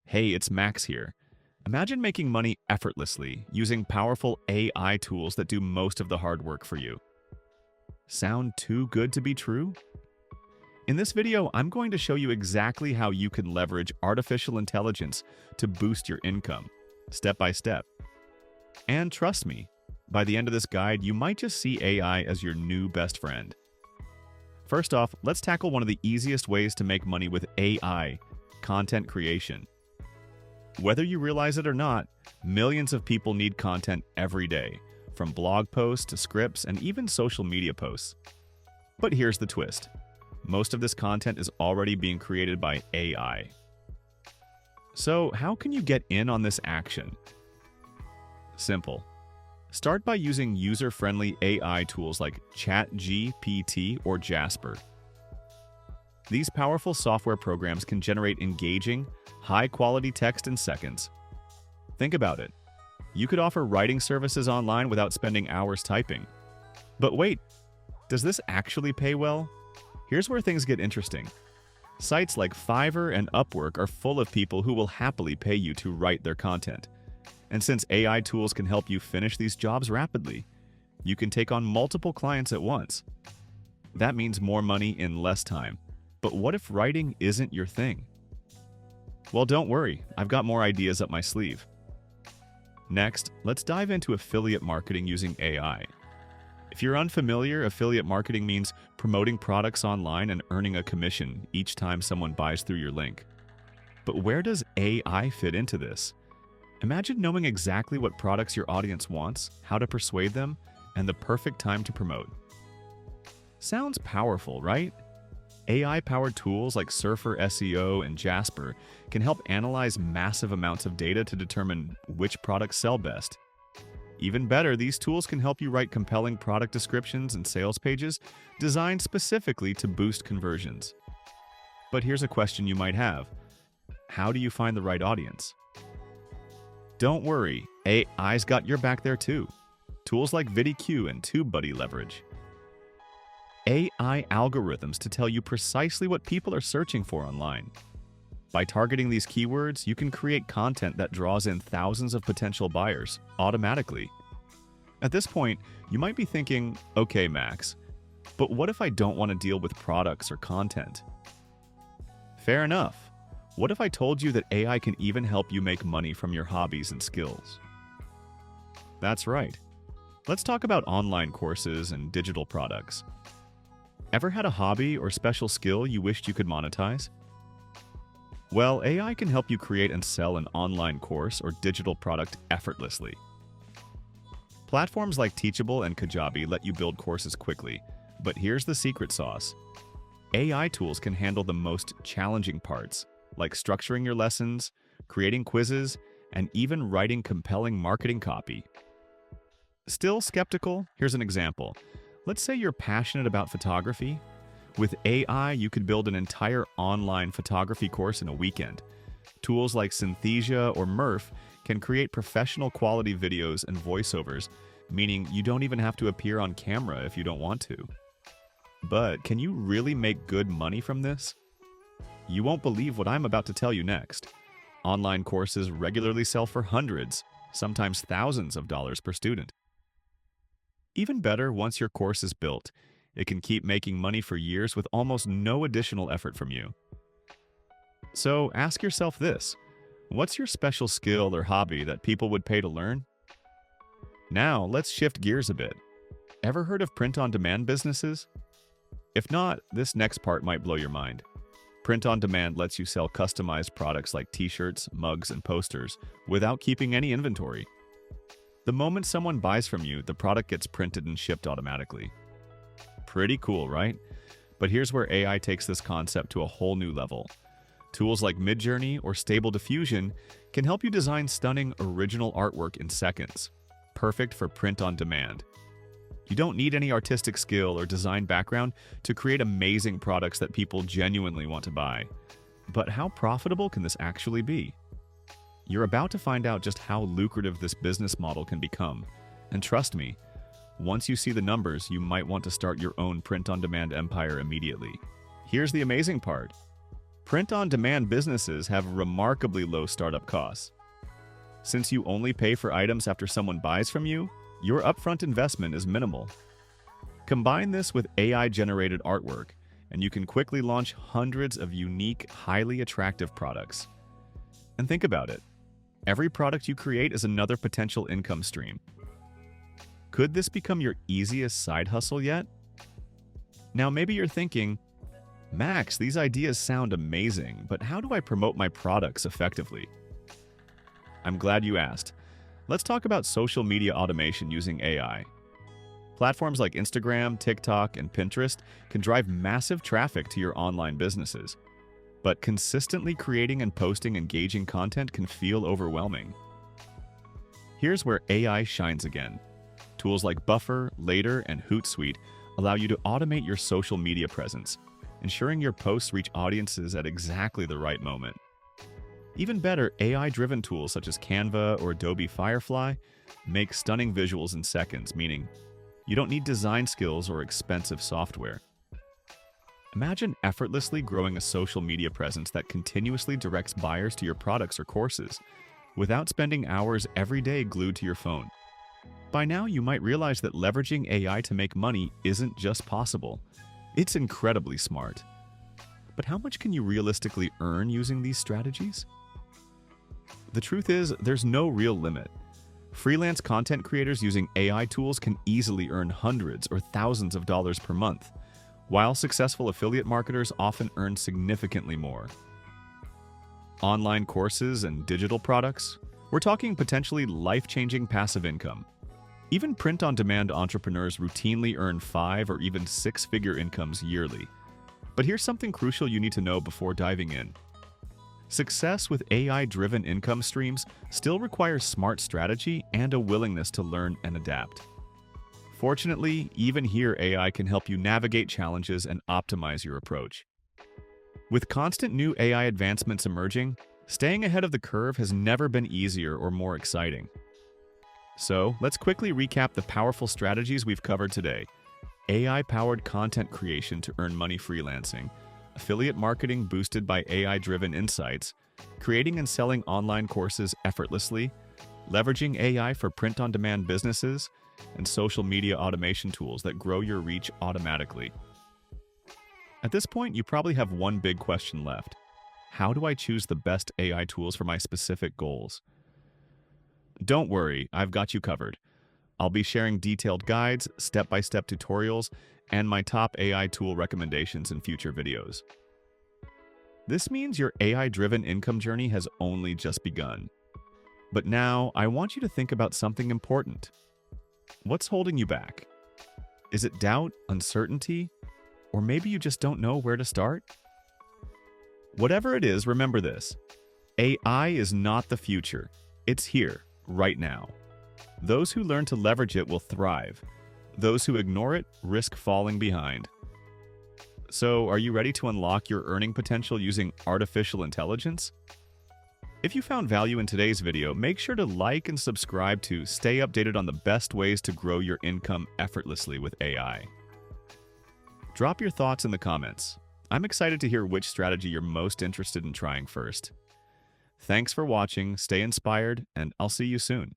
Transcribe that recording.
Hey, it's Max here. Imagine making money effortlessly using powerful AI tools that do most of the hard work for you. Sound too good to be true? In this video, I'm going to show you exactly how you can leverage artificial intelligence to boost your income, step by step. And trust me, by the end of this guide, you might just see AI as your new best friend. First off, let's tackle one of the easiest ways to make money with AI, content creation. Whether you realize it or not, millions of people need content every day, from blog posts to scripts and even social media posts. But here's the twist. Most of this content is already being created by AI. So how can you get in on this action? Simple. Start by using user-friendly AI tools like ChatGPT or Jasper. These powerful software programs can generate engaging, high-quality text in seconds. Think about it. You could offer writing services online without spending hours typing. But wait, does this actually pay well? Here's where things get interesting. Sites like Fiverr and Upwork are full of people who will happily pay you to write their content. And since AI tools can help you finish these jobs rapidly, you can take on multiple clients at once. That means more money in less time. But what if writing isn't your thing? Well, don't worry, I've got more ideas up my sleeve. Next, let's dive into affiliate marketing using AI. If you're unfamiliar, affiliate marketing means promoting products online and earning a commission each time someone buys through your link. But where does AI fit into this? Imagine knowing exactly what products your audience wants, how to persuade them, and the perfect time to promote. Sounds powerful, right? AI-powered tools like Surfer SEO and Jasper can help analyze massive amounts of data to determine which products sell best. Even better, these tools can help you write compelling product descriptions and sales pages designed specifically to boost conversions. But here's a question you might have. How do you find the right audience? Don't worry, AI's got your back there too. Tools like VidIQ and TubeBuddy leverage AI algorithms to tell you precisely what people are searching for online. By targeting these keywords, you can create content that draws in thousands of potential buyers automatically. At this point, you might be thinking, okay, Max, but what if I don't want to deal with products or content? Fair enough. What if I told you that AI can even help you make money from your hobbies and skills? That's right. Let's talk about online courses and digital products. Ever had a hobby or special skill you wished you could monetize? Well, AI can help you create and sell an online course or digital product effortlessly. Platforms like Teachable and Kajabi let you build courses quickly, but here's the secret sauce. AI tools can handle the most challenging parts, like structuring your lessons, creating quizzes, and even writing compelling marketing copy. Still skeptical? Here's an example. Let's say you're passionate about photography. With AI, you could build an entire online photography course in a weekend. Tools like Synthesia or Murph can create professional quality videos and voiceovers, meaning you don't even have to appear on camera if you don't want to. But can you really make good money from this? You won't believe what I'm about to tell you next. Online courses regularly sell for hundreds, sometimes thousands of dollars per student. Even better, once your course is built, it can keep making money for years with almost no additional effort from you. So ask yourself this, what's your special skill or hobby that people would pay to learn? Now, let's shift gears a bit. Ever heard of print-on-demand businesses? If not, this next part might blow your mind. Print-on-demand lets you sell customized products like t-shirts, mugs, and posters without keeping any inventory. The moment someone buys from you, the product gets printed and shipped automatically. Pretty cool, right? But here's where AI takes this concept to a whole new level. Tools like Midjourney or Stable Diffusion can help you design stunning, original artwork in seconds. Perfect for print on demand. You don't need any artistic skill or design background to create amazing products that people genuinely want to buy. But how profitable can this actually be? You're about to find out just how lucrative this business model can become. And trust me, once you see the numbers, you might want to start your own print-on-demand empire immediately. Here's the amazing part. Print-on-demand businesses have remarkably low startup costs. Since you only pay for items after someone buys from you, your upfront investment is minimal. Combine this with AI-generated artwork, and you can quickly launch hundreds of unique, highly attractive products. And think about it. Every product you create is another potential income stream. Could this become your easiest side hustle yet? Now maybe you're thinking, Max, these ideas sound amazing, but how do I promote my products effectively? I'm glad you asked. Let's talk about social media automation using AI. Platforms like Instagram, TikTok, and Pinterest can drive massive traffic to your online businesses. But consistently creating and posting engaging content can feel overwhelming. Here's where AI shines again. Tools like Buffer, Later, and Hootsuite allow you to automate your social media presence, ensuring your posts reach audiences at exactly the right moment. Even better, AI-driven tools such as Canva or Adobe Firefly make stunning visuals in seconds, meaning you don't need design skills or expensive software. Imagine effortlessly growing a social media presence that continuously directs buyers to your products or courses, without spending hours every day glued to your phone. By now, you might realize that leveraging AI to make money isn't just possible, it's incredibly smart. But how much can you realistically earn using these strategies? The truth is, there's no real limit. Freelance content creators using AI tools can easily earn hundreds or thousands of dollars per month, while successful affiliate marketers often earn significantly more. Online courses and digital products? We're talking potentially life-changing passive income. Even print-on-demand entrepreneurs routinely earn 5 or even 6-figure incomes yearly. But here's something crucial you need to know before diving in. Success with AI-driven income streams still requires smart strategy and a willingness to learn and adapt. Fortunately, even here AI can help you navigate challenges and optimize your approach. With constant new AI advancements emerging, staying ahead of the curve has never been easier or more exciting. So, let's quickly recap the powerful strategies we've covered today. AI-powered content creation to earn money freelancing, affiliate marketing boosted by AI-driven insights, creating and selling online courses effortlessly, leveraging AI for print-on-demand businesses, and social media automation tools that grow your reach automatically. At this point, you probably have one big question left. How do I choose the best AI tools for my specific goals? Don't worry, I've got you covered. I'll be sharing detailed guides, step-by-step tutorials, and my top AI tool recommendations in future videos. This means your AI-driven income journey has only just begun. But now, I want you to think about something important. What's holding you back? Is it doubt, uncertainty, or maybe you just don't know where to start? Whatever it is, remember this. AI is not the future. It's here, right now. Those who learn to leverage it will thrive. Those who ignore it risk falling behind. So, are you ready to unlock your earning potential using artificial intelligence? If you found value in today's video, make sure to like and subscribe to stay updated on the best ways to grow your income effortlessly with AI. Drop your thoughts in the comments. I'm excited to hear which strategy you're most interested in trying first. Thanks for watching, stay inspired, and I'll see you soon.